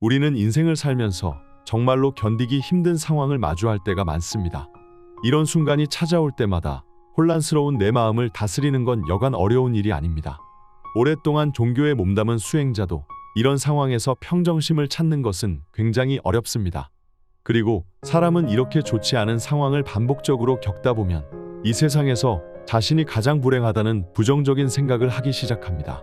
우리는 인생을 살면서 정말로 견디기 힘든 상황을 마주할 때가 많습니다. 이런 순간이 찾아올 때마다 혼란스러운 내 마음을 다스리는 건 여간 어려운 일이 아닙니다. 오랫동안 종교에 몸담은 수행자도 이런 상황에서 평정심을 찾는 것은 굉장히 어렵습니다. 그리고 사람은 이렇게 좋지 않은 상황을 반복적으로 겪다 보면 이 세상에서 자신이 가장 불행하다는 부정적인 생각을 하기 시작합니다.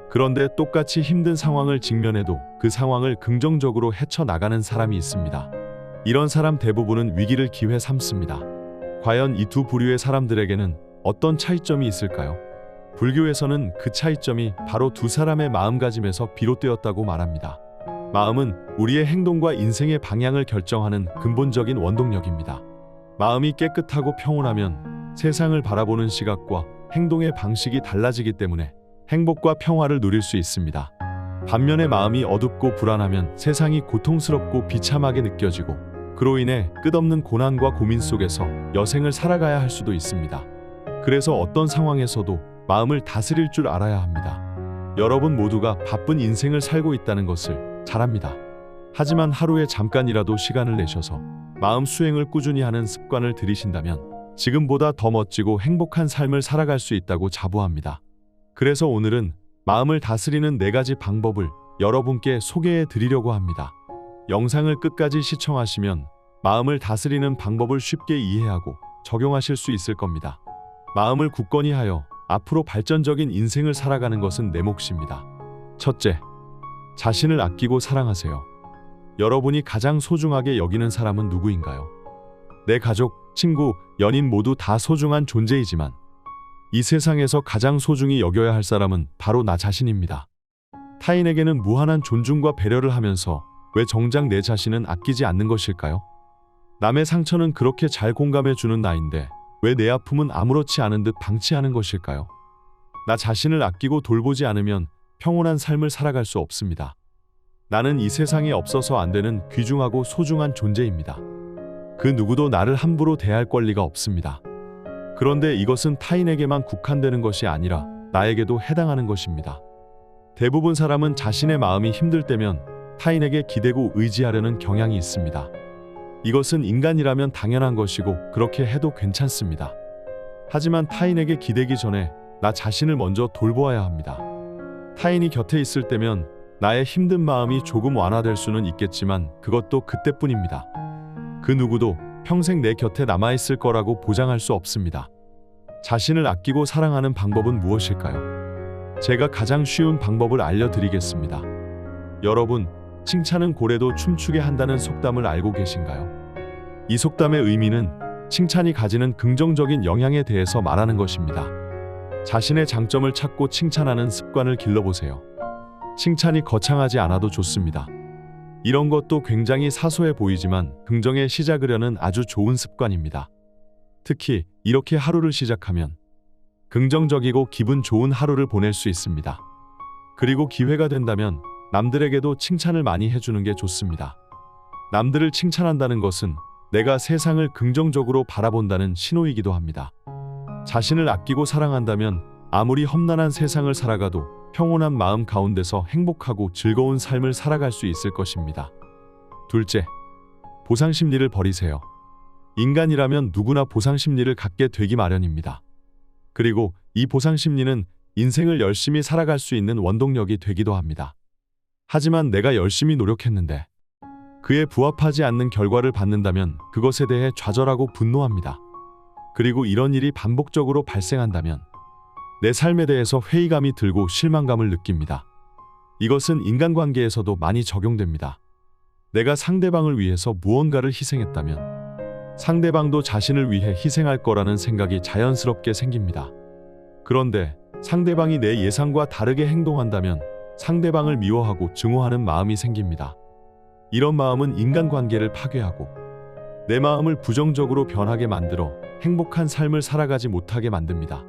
그런데 똑같이 힘든 상황을 직면해도 그 상황을 긍정적으로 헤쳐나가는 사람이 있습니다. 이런 사람 대부분은 위기를 기회 삼습니다. 과연 이 두 부류의 사람들에게는 어떤 차이점이 있을까요? 불교에서는 그 차이점이 바로 두 사람의 마음가짐에서 비롯되었다고 말합니다. 마음은 우리의 행동과 인생의 방향을 결정하는 근본적인 원동력입니다. 마음이 깨끗하고 평온하면 세상을 바라보는 시각과 행동의 방식이 달라지기 때문에 행복과 평화를 누릴 수 있습니다. 반면에 마음이 어둡고 불안하면 세상이 고통스럽고 비참하게 느껴지고 그로 인해 끝없는 고난과 고민 속에서 여생을 살아가야 할 수도 있습니다. 그래서 어떤 상황에서도 마음을 다스릴 줄 알아야 합니다. 여러분 모두가 바쁜 인생을 살고 있다는 것을 잘 압니다. 하지만 하루에 잠깐이라도 시간을 내셔서 마음 수행을 꾸준히 하는 습관을 들이신다면 지금보다 더 멋지고 행복한 삶을 살아갈 수 있다고 자부합니다. 그래서 오늘은 마음을 다스리는 4가지 방법을 여러분께 소개해 드리려고 합니다. 영상을 끝까지 시청하시면 마음을 다스리는 방법을 쉽게 이해하고 적용하실 수 있을 겁니다. 마음을 굳건히 하여 앞으로 발전적인 인생을 살아가는 것은 내 몫입니다. 첫째, 자신을 아끼고 사랑하세요. 여러분이 가장 소중하게 여기는 사람은 누구인가요? 내 가족, 친구, 연인 모두 다 소중한 존재이지만 이 세상에서 가장 소중히 여겨야 할 사람은 바로 나 자신입니다. 타인에게는 무한한 존중과 배려를 하면서 왜 정작 내 자신은 아끼지 않는 것일까요? 남의 상처는 그렇게 잘 공감해 주는 나인데 왜 내 아픔은 아무렇지 않은 듯 방치하는 것일까요? 나 자신을 아끼고 돌보지 않으면 평온한 삶을 살아갈 수 없습니다. 나는 이 세상에 없어서 안 되는 귀중하고 소중한 존재입니다. 그 누구도 나를 함부로 대할 권리가 없습니다. 그런데 이것은 타인에게만 국한되는 것이 아니라 나에게도 해당하는 것입니다. 대부분 사람은 자신의 마음이 힘들 때면 타인에게 기대고 의지하려는 경향이 있습니다. 이것은 인간이라면 당연한 것이고 그렇게 해도 괜찮습니다. 하지만 타인에게 기대기 전에 나 자신을 먼저 돌보아야 합니다. 타인이 곁에 있을 때면 나의 힘든 마음이 조금 완화될 수는 있겠지만 그것도 그때뿐입니다. 그 누구도 평생 내 곁에 남아있을 거라고 보장할 수 없습니다. 자신을 아끼고 사랑하는 방법은 무엇일까요? 제가 가장 쉬운 방법을 알려드리겠습니다. 여러분, 칭찬은 고래도 춤추게 한다는 속담을 알고 계신가요? 이 속담의 의미는 칭찬이 가지는 긍정적인 영향에 대해서 말하는 것입니다. 자신의 장점을 찾고 칭찬하는 습관을 길러보세요. 칭찬이 거창하지 않아도 좋습니다. 이런 것도 굉장히 사소해 보이지만 긍정의 시작을 여는 아주 좋은 습관입니다. 특히 이렇게 하루를 시작하면 긍정적이고 기분 좋은 하루를 보낼 수 있습니다. 그리고 기회가 된다면 남들에게도 칭찬을 많이 해주는 게 좋습니다. 남들을 칭찬한다는 것은 내가 세상을 긍정적으로 바라본다는 신호이기도 합니다. 자신을 아끼고 사랑한다면 아무리 험난한 세상을 살아가도 평온한 마음 가운데서 행복하고 즐거운 삶을 살아갈 수 있을 것입니다. 둘째, 보상심리를 버리세요. 인간이라면 누구나 보상심리를 갖게 되기 마련입니다. 그리고 이 보상심리는 인생을 열심히 살아갈 수 있는 원동력이 되기도 합니다. 하지만 내가 열심히 노력했는데 그에 부합하지 않는 결과를 받는다면 그것에 대해 좌절하고 분노합니다. 그리고 이런 일이 반복적으로 발생한다면 내 삶에 대해서 회의감이 들고 실망감을 느낍니다. 이것은 인간관계에서도 많이 적용됩니다. 내가 상대방을 위해서 무언가를 희생했다면 상대방도 자신을 위해 희생할 거라는 생각이 자연스럽게 생깁니다. 그런데 상대방이 내 예상과 다르게 행동한다면 상대방을 미워하고 증오하는 마음이 생깁니다. 이런 마음은 인간관계를 파괴하고 내 마음을 부정적으로 변하게 만들어 행복한 삶을 살아가지 못하게 만듭니다.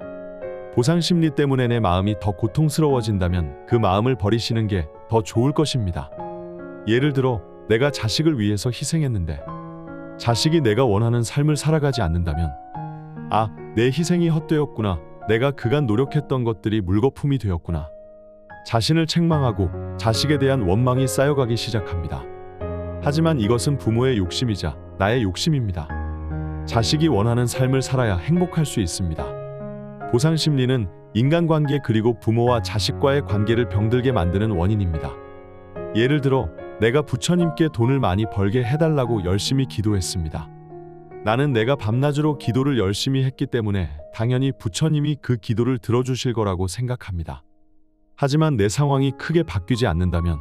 보상심리 때문에 내 마음이 더 고통스러워진다면 그 마음을 버리시는 게 더 좋을 것입니다. 예를 들어 내가 자식을 위해서 희생했는데 자식이 내가 원하는 삶을 살아가지 않는다면 아, 내 희생이 헛되었구나. 내가 그간 노력했던 것들이 물거품이 되었구나. 자신을 책망하고 자식에 대한 원망이 쌓여가기 시작합니다. 하지만 이것은 부모의 욕심이자 나의 욕심입니다. 자식이 원하는 삶을 살아야 행복할 수 있습니다. 보상 심리는 인간관계 그리고 부모와 자식과의 관계를 병들게 만드는 원인입니다. 예를 들어 내가 부처님께 돈을 많이 벌게 해달라고 열심히 기도했습니다. 나는 내가 밤낮으로 기도를 열심히 했기 때문에 당연히 부처님이 그 기도를 들어주실 거라고 생각합니다. 하지만 내 상황이 크게 바뀌지 않는다면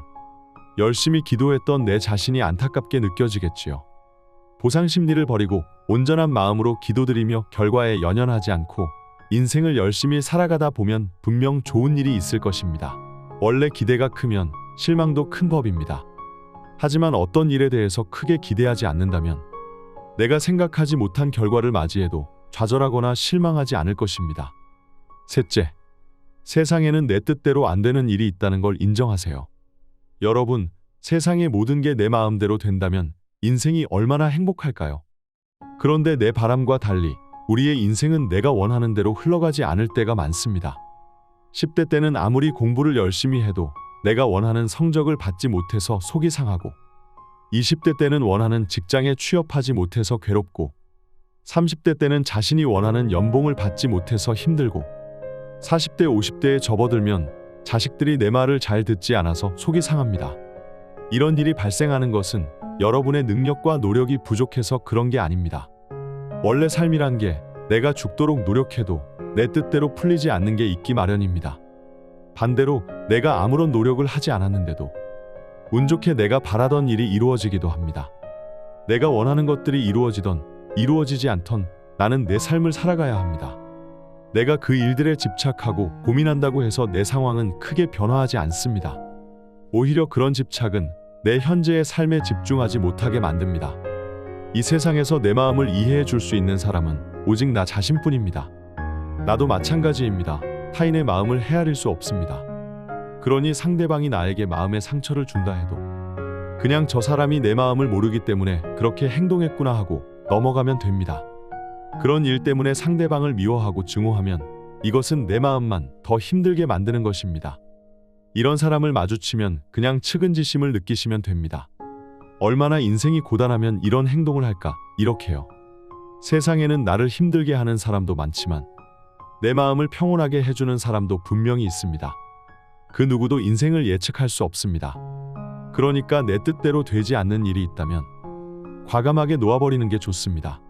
열심히 기도했던 내 자신이 안타깝게 느껴지겠지요. 보상 심리를 버리고 온전한 마음으로 기도드리며 결과에 연연하지 않고 인생을 열심히 살아가다 보면 분명 좋은 일이 있을 것입니다. 원래 기대가 크면 실망도 큰 법입니다. 하지만 어떤 일에 대해서 크게 기대하지 않는다면 내가 생각하지 못한 결과를 맞이해도 좌절하거나 실망하지 않을 것입니다. 셋째, 세상에는 내 뜻대로 안 되는 일이 있다는 걸 인정하세요. 여러분, 세상의 모든 게 내 마음대로 된다면 인생이 얼마나 행복할까요? 그런데 내 바람과 달리 우리의 인생은 내가 원하는 대로 흘러가지 않을 때가 많습니다. 10대 때는 아무리 공부를 열심히 해도 내가 원하는 성적을 받지 못해서 속이 상하고 20대 때는 원하는 직장에 취업하지 못해서 괴롭고 30대 때는 자신이 원하는 연봉을 받지 못해서 힘들고 40대, 50대에 접어들면 자식들이 내 말을 잘 듣지 않아서 속이 상합니다. 이런 일이 발생하는 것은 여러분의 능력과 노력이 부족해서 그런 게 아닙니다. 원래 삶이란 게 내가 죽도록 노력해도 내 뜻대로 풀리지 않는 게 있기 마련입니다. 반대로 내가 아무런 노력을 하지 않았는데도 운 좋게 내가 바라던 일이 이루어지기도 합니다. 내가 원하는 것들이 이루어지던 이루어지지 않던 나는 내 삶을 살아가야 합니다. 내가 그 일들에 집착하고 고민한다고 해서 내 상황은 크게 변화하지 않습니다. 오히려 그런 집착은 내 현재의 삶에 집중하지 못하게 만듭니다. 이 세상에서 내 마음을 이해해 줄 수 있는 사람은 오직 나 자신뿐입니다. 나도 마찬가지입니다. 타인의 마음을 헤아릴 수 없습니다. 그러니 상대방이 나에게 마음의 상처를 준다 해도 그냥 저 사람이 내 마음을 모르기 때문에 그렇게 행동했구나 하고 넘어가면 됩니다. 그런 일 때문에 상대방을 미워하고 증오하면 이것은 내 마음만 더 힘들게 만드는 것입니다. 이런 사람을 마주치면 그냥 측은지심을 느끼시면 됩니다. 얼마나 인생이 고단하면 이런 행동을 할까? 이렇게요. 세상에는 나를 힘들게 하는 사람도 많지만 내 마음을 평온하게 해주는 사람도 분명히 있습니다. 그 누구도 인생을 예측할 수 없습니다. 그러니까 내 뜻대로 되지 않는 일이 있다면 과감하게 놓아버리는 게 좋습니다.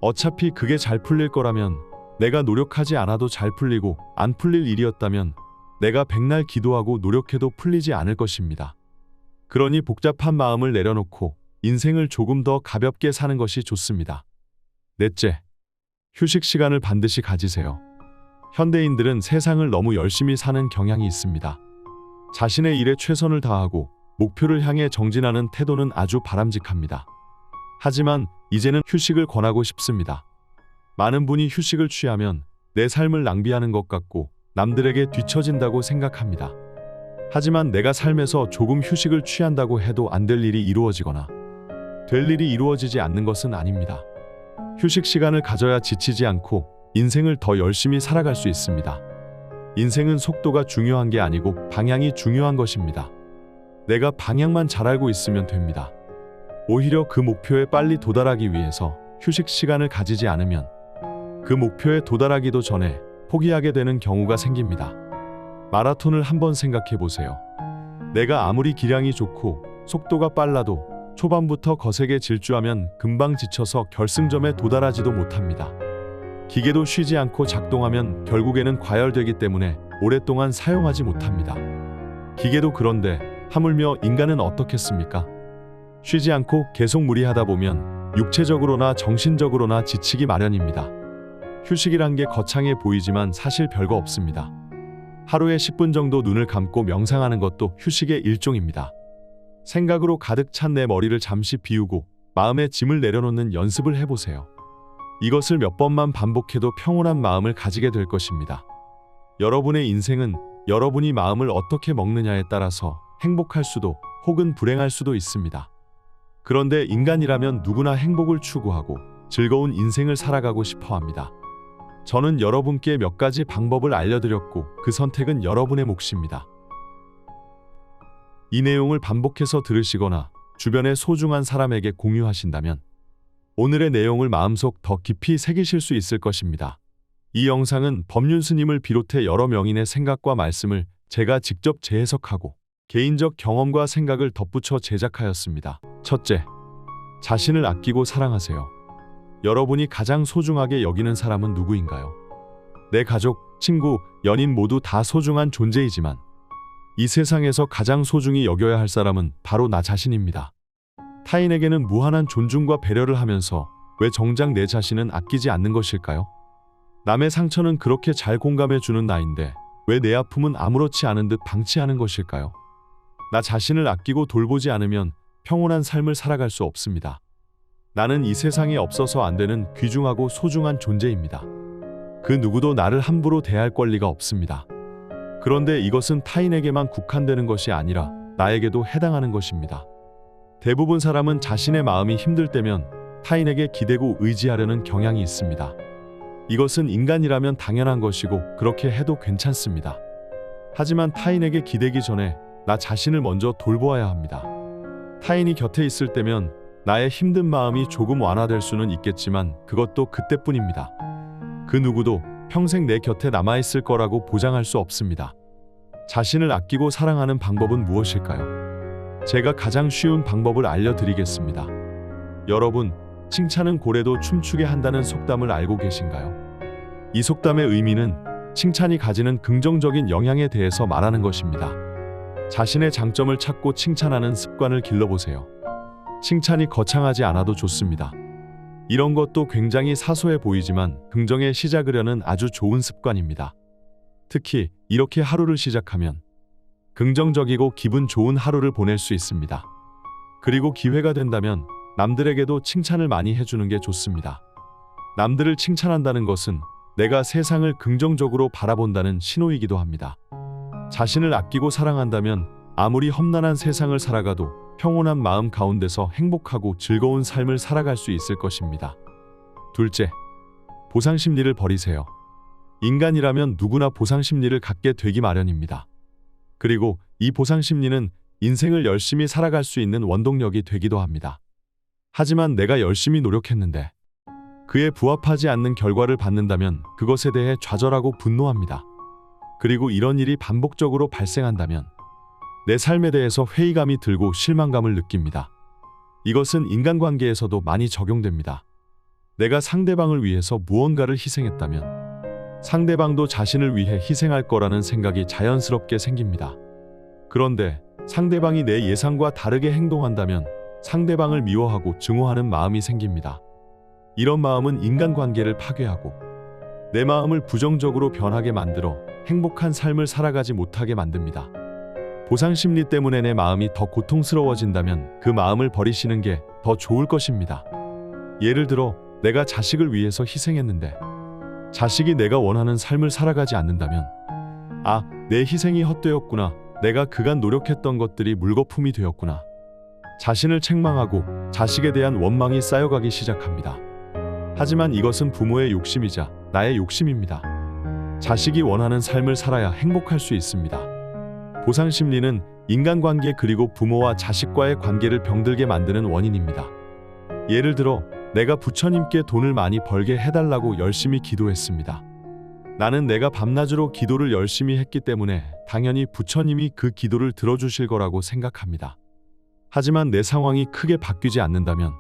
어차피 그게 잘 풀릴 거라면 내가 노력하지 않아도 잘 풀리고 안 풀릴 일이었다면 내가 백날 기도하고 노력해도 풀리지 않을 것입니다. 그러니 복잡한 마음을 내려놓고 인생을 조금 더 가볍게 사는 것이 좋습니다. 넷째, 휴식 시간을 반드시 가지세요. 현대인들은 세상을 너무 열심히 사는 경향이 있습니다. 자신의 일에 최선을 다하고 목표를 향해 정진하는 태도는 아주 바람직합니다. 하지만 이제는 휴식을 권하고 싶습니다. 많은 분이 휴식을 취하면 내 삶을 낭비하는 것 같고 남들에게 뒤처진다고 생각합니다. 하지만 내가 삶에서 조금 휴식을 취한다고 해도 안 될 일이 이루어지거나 될 일이 이루어지지 않는 것은 아닙니다. 휴식 시간을 가져야 지치지 않고 인생을 더 열심히 살아갈 수 있습니다. 인생은 속도가 중요한 게 아니고 방향이 중요한 것입니다. 내가 방향만 잘 알고 있으면 됩니다. 오히려 그 목표에 빨리 도달하기 위해서 휴식 시간을 가지지 않으면 그 목표에 도달하기도 전에 포기하게 되는 경우가 생깁니다. 마라톤을 한번 생각해 보세요. 내가 아무리 기량이 좋고 속도가 빨라도 초반부터 거세게 질주하면 금방 지쳐서 결승점에 도달하지도 못합니다. 기계도 쉬지 않고 작동하면 결국에는 과열되기 때문에 오랫동안 사용하지 못합니다. 기계도 그런데 하물며 인간은 어떻겠습니까? 쉬지 않고 계속 무리하다 보면 육체적으로나 정신적으로나 지치기 마련입니다. 휴식이란 게 거창해 보이지만 사실 별거 없습니다. 하루에 10분 정도 눈을 감고 명상하는 것도 휴식의 일종입니다. 생각으로 가득 찬 내 머리를 잠시 비우고 마음의 짐을 내려놓는 연습을 해보세요. 이것을 몇 번만 반복해도 평온한 마음을 가지게 될 것입니다. 여러분의 인생은 여러분이 마음을 어떻게 먹느냐에 따라서 행복할 수도 혹은 불행할 수도 있습니다. 그런데 인간이라면 누구나 행복을 추구하고 즐거운 인생을 살아가고 싶어 합니다. 저는 여러분께 몇 가지 방법을 알려드렸고 그 선택은 여러분의 몫입니다. 이 내용을 반복해서 들으시거나 주변의 소중한 사람에게 공유하신다면 오늘의 내용을 마음속 더 깊이 새기실 수 있을 것입니다. 이 영상은 법륜스님을 비롯해 여러 명인의 생각과 말씀을 제가 직접 재해석하고 개인적 경험과 생각을 덧붙여 제작하였습니다. 첫째, 자신을 아끼고 사랑하세요. 여러분이 가장 소중하게 여기는 사람은 누구인가요? 내 가족, 친구, 연인 모두 다 소중한 존재이지만 이 세상에서 가장 소중히 여겨야 할 사람은 바로 나 자신입니다. 타인에게는 무한한 존중과 배려를 하면서 왜 정작 내 자신은 아끼지 않는 것일까요? 남의 상처는 그렇게 잘 공감해주는 나인데 왜 내 아픔은 아무렇지 않은 듯 방치하는 것일까요? 나 자신을 아끼고 돌보지 않으면 평온한 삶을 살아갈 수 없습니다. 나는 이 세상에 없어서 안 되는 귀중하고 소중한 존재입니다. 그 누구도 나를 함부로 대할 권리가 없습니다. 그런데 이것은 타인에게만 국한되는 것이 아니라 나에게도 해당하는 것입니다. 대부분 사람은 자신의 마음이 힘들 때면 타인에게 기대고 의지하려는 경향이 있습니다. 이것은 인간이라면 당연한 것이고 그렇게 해도 괜찮습니다. 하지만 타인에게 기대기 전에 나 자신을 먼저 돌보아야 합니다. 타인이 곁에 있을 때면 나의 힘든 마음이 조금 완화될 수는 있겠지만 그것도 그때뿐입니다. 그 누구도 평생 내 곁에 남아있을 거라고 보장할 수 없습니다. 자신을 아끼고 사랑하는 방법은 무엇일까요? 제가 가장 쉬운 방법을 알려드리겠습니다. 여러분, 칭찬은 고래도 춤추게 한다는 속담을 알고 계신가요? 이 속담의 의미는 칭찬이 가지는 긍정적인 영향에 대해서 말하는 것입니다. 자신의 장점을 찾고 칭찬하는 습관을 길러보세요. 칭찬이 거창하지 않아도 좋습니다. 이런 것도 굉장히 사소해 보이지만 긍정의 시작을 여는 아주 좋은 습관입니다. 특히 이렇게 하루를 시작하면 긍정적이고 기분 좋은 하루를 보낼 수 있습니다. 그리고 기회가 된다면 남들에게도 칭찬을 많이 해주는 게 좋습니다. 남들을 칭찬한다는 것은 내가 세상을 긍정적으로 바라본다는 신호이기도 합니다. 자신을 아끼고 사랑한다면 아무리 험난한 세상을 살아가도 평온한 마음 가운데서 행복하고 즐거운 삶을 살아갈 수 있을 것입니다. 둘째, 보상심리를 버리세요. 인간이라면 누구나 보상심리를 갖게 되기 마련입니다. 그리고 이 보상심리는 인생을 열심히 살아갈 수 있는 원동력이 되기도 합니다. 하지만 내가 열심히 노력했는데 그에 부합하지 않는 결과를 받는다면 그것에 대해 좌절하고 분노합니다. 그리고 이런 일이 반복적으로 발생한다면 내 삶에 대해서 회의감이 들고 실망감을 느낍니다. 이것은 인간관계에서도 많이 적용됩니다. 내가 상대방을 위해서 무언가를 희생했다면 상대방도 자신을 위해 희생할 거라는 생각이 자연스럽게 생깁니다. 그런데 상대방이 내 예상과 다르게 행동한다면 상대방을 미워하고 증오하는 마음이 생깁니다. 이런 마음은 인간관계를 파괴하고 내 마음을 부정적으로 변하게 만들어 행복한 삶을 살아가지 못하게 만듭니다. 보상심리 때문에 내 마음이 더 고통스러워진다면 그 마음을 버리시는 게 더 좋을 것입니다. 예를 들어 내가 자식을 위해서 희생했는데 자식이 내가 원하는 삶을 살아가지 않는다면 내 희생이 헛되었구나. 내가 그간 노력했던 것들이 물거품이 되었구나. 자신을 책망하고 자식에 대한 원망이 쌓여가기 시작합니다. 하지만 이것은 부모의 욕심이자 나의 욕심입니다. 자식이 원하는 삶을 살아야 행복할 수 있습니다. 보상심리는 인간관계 그리고 부모와 자식과의 관계를 병들게 만드는 원인입니다. 예를 들어 내가 부처님께 돈을 많이 벌게 해달라고 열심히 기도했습니다. 나는 내가 밤낮으로 기도를 열심히 했기 때문에 당연히 부처님이 그 기도를 들어주실 거라고 생각합니다. 하지만 내 상황이 크게 바뀌지 않는다면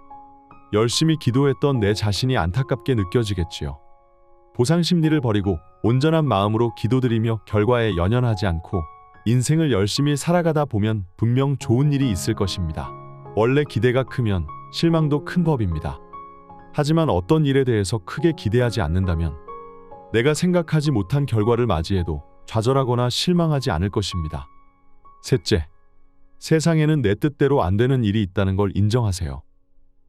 열심히 기도했던 내 자신이 안타깝게 느껴지겠지요. 보상심리를 버리고 온전한 마음으로 기도드리며 결과에 연연하지 않고 인생을 열심히 살아가다 보면 분명 좋은 일이 있을 것입니다. 원래 기대가 크면 실망도 큰 법입니다. 하지만 어떤 일에 대해서 크게 기대하지 않는다면 내가 생각하지 못한 결과를 맞이해도 좌절하거나 실망하지 않을 것입니다. 셋째, 세상에는 내 뜻대로 안 되는 일이 있다는 걸 인정하세요.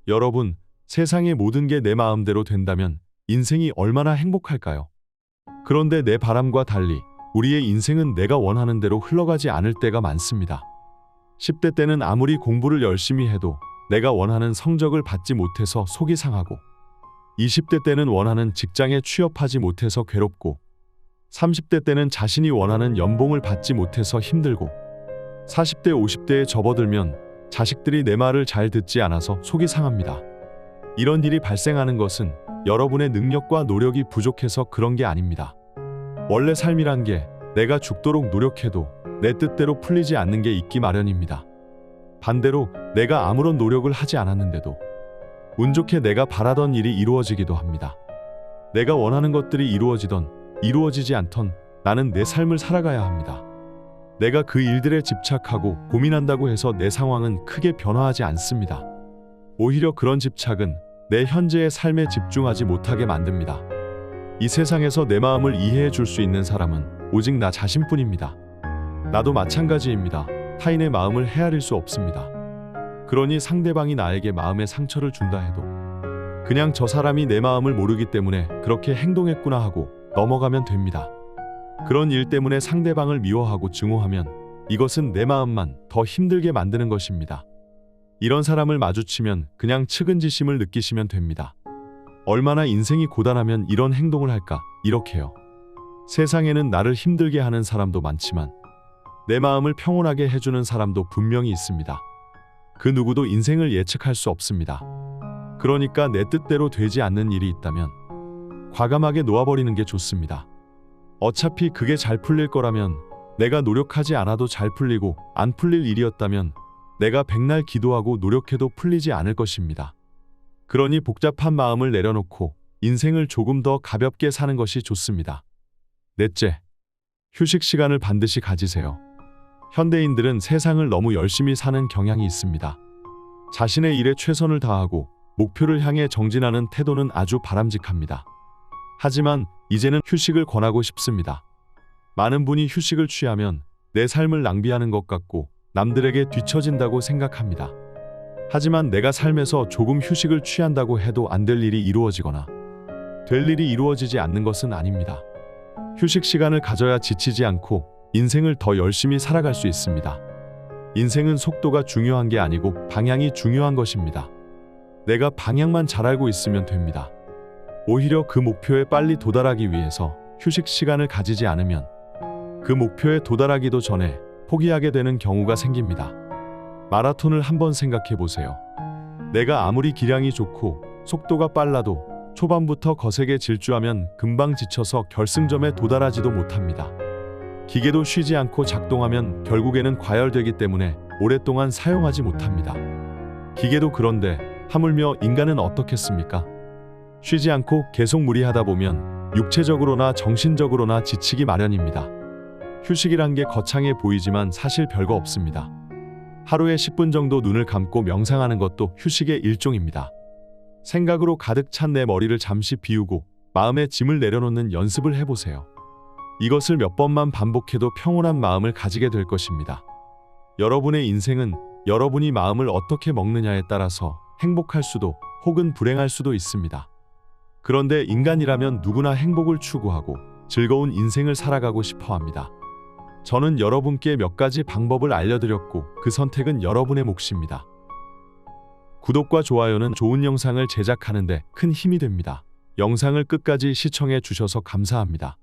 여러분, 세상의 모든 게 내 마음대로 된다면 인생이 얼마나 행복할까요? 그런데 내 바람과 달리 우리의 인생은 내가 원하는 대로 흘러가지 않을 때가 많습니다. 10대 때는 아무리 공부를 열심히 해도 내가 원하는 성적을 받지 못해서 속이 상하고 20대 때는 원하는 직장에 취업하지 못해서 괴롭고 30대 때는 자신이 원하는 연봉을 받지 못해서 힘들고 40대, 50대에 접어들면 자식들이 내 말을 잘 듣지 않아서 속이 상합니다. 이런 일이 발생하는 것은 여러분의 능력과 노력이 부족해서 그런 게 아닙니다. 원래 삶이란 게 내가 죽도록 노력해도 내 뜻대로 풀리지 않는 게 있기 마련입니다. 반대로 내가 아무런 노력을 하지 않았는데도 운 좋게 내가 바라던 일이 이루어지기도 합니다. 내가 원하는 것들이 이루어지던 이루어지지 않던 나는 내 삶을 살아가야 합니다. 내가 그 일들에 집착하고 고민한다고 해서 내 상황은 크게 변화하지 않습니다. 오히려 그런 집착은 내 현재의 삶에 집중하지 못하게 만듭니다. 이 세상에서 내 마음을 이해해 줄 수 있는 사람은 오직 나 자신뿐입니다. 나도 마찬가지입니다. 타인의 마음을 헤아릴 수 없습니다. 그러니 상대방이 나에게 마음의 상처를 준다 해도 그냥 저 사람이 내 마음을 모르기 때문에 그렇게 행동했구나 하고 넘어가면 됩니다. 그런 일 때문에 상대방을 미워하고 증오하면 이것은 내 마음만 더 힘들게 만드는 것입니다. 이런 사람을 마주치면 그냥 측은지심을 느끼시면 됩니다. 얼마나 인생이 고단하면 이런 행동을 할까? 이렇게요. 세상에는 나를 힘들게 하는 사람도 많지만 내 마음을 평온하게 해주는 사람도 분명히 있습니다. 그 누구도 인생을 예측할 수 없습니다. 그러니까 내 뜻대로 되지 않는 일이 있다면 과감하게 놓아버리는 게 좋습니다. 어차피 그게 잘 풀릴 거라면, 내가 노력하지 않아도 잘 풀리고 안 풀릴 일이었다면 내가 백날 기도하고 노력해도 풀리지 않을 것입니다. 그러니 복잡한 마음을 내려놓고 인생을 조금 더 가볍게 사는 것이 좋습니다. 넷째, 휴식 시간을 반드시 가지세요. 현대인들은 세상을 너무 열심히 사는 경향이 있습니다. 자신의 일에 최선을 다하고 목표를 향해 정진하는 태도는 아주 바람직합니다. 하지만 이제는 휴식을 권하고 싶습니다. 많은 분이 휴식을 취하면 내 삶을 낭비하는 것 같고 남들에게 뒤처진다고 생각합니다. 하지만 내가 삶에서 조금 휴식을 취한다고 해도 안 될 일이 이루어지거나 될 일이 이루어지지 않는 것은 아닙니다. 휴식 시간을 가져야 지치지 않고 인생을 더 열심히 살아갈 수 있습니다. 인생은 속도가 중요한 게 아니고 방향이 중요한 것입니다. 내가 방향만 잘 알고 있으면 됩니다. 오히려 그 목표에 빨리 도달하기 위해서 휴식 시간을 가지지 않으면 그 목표에 도달하기도 전에 포기하게 되는 경우가 생깁니다. 마라톤을 한번 생각해 보세요. 내가 아무리 기량이 좋고 속도가 빨라도 초반부터 거세게 질주하면 금방 지쳐서 결승점에 도달하지도 못합니다. 기계도 쉬지 않고 작동하면 결국에는 과열되기 때문에 오랫동안 사용하지 못합니다. 기계도 그런데 하물며 인간은 어떻겠습니까? 쉬지 않고 계속 무리하다 보면 육체적으로나 정신적으로나 지치기 마련입니다. 휴식이란 게 거창해 보이지만 사실 별거 없습니다. 하루에 10분 정도 눈을 감고 명상하는 것도 휴식의 일종입니다. 생각으로 가득 찬 내 머리를 잠시 비우고 마음의 짐을 내려놓는 연습을 해보세요. 이것을 몇 번만 반복해도 평온한 마음을 가지게 될 것입니다. 여러분의 인생은 여러분이 마음을 어떻게 먹느냐에 따라서 행복할 수도 혹은 불행할 수도 있습니다. 그런데 인간이라면 누구나 행복을 추구하고 즐거운 인생을 살아가고 싶어 합니다. 저는 여러분께 몇 가지 방법을 알려드렸고 그 선택은 여러분의 몫입니다. 구독과 좋아요는 좋은 영상을 제작하는 데 큰 힘이 됩니다. 영상을 끝까지 시청해 주셔서 감사합니다.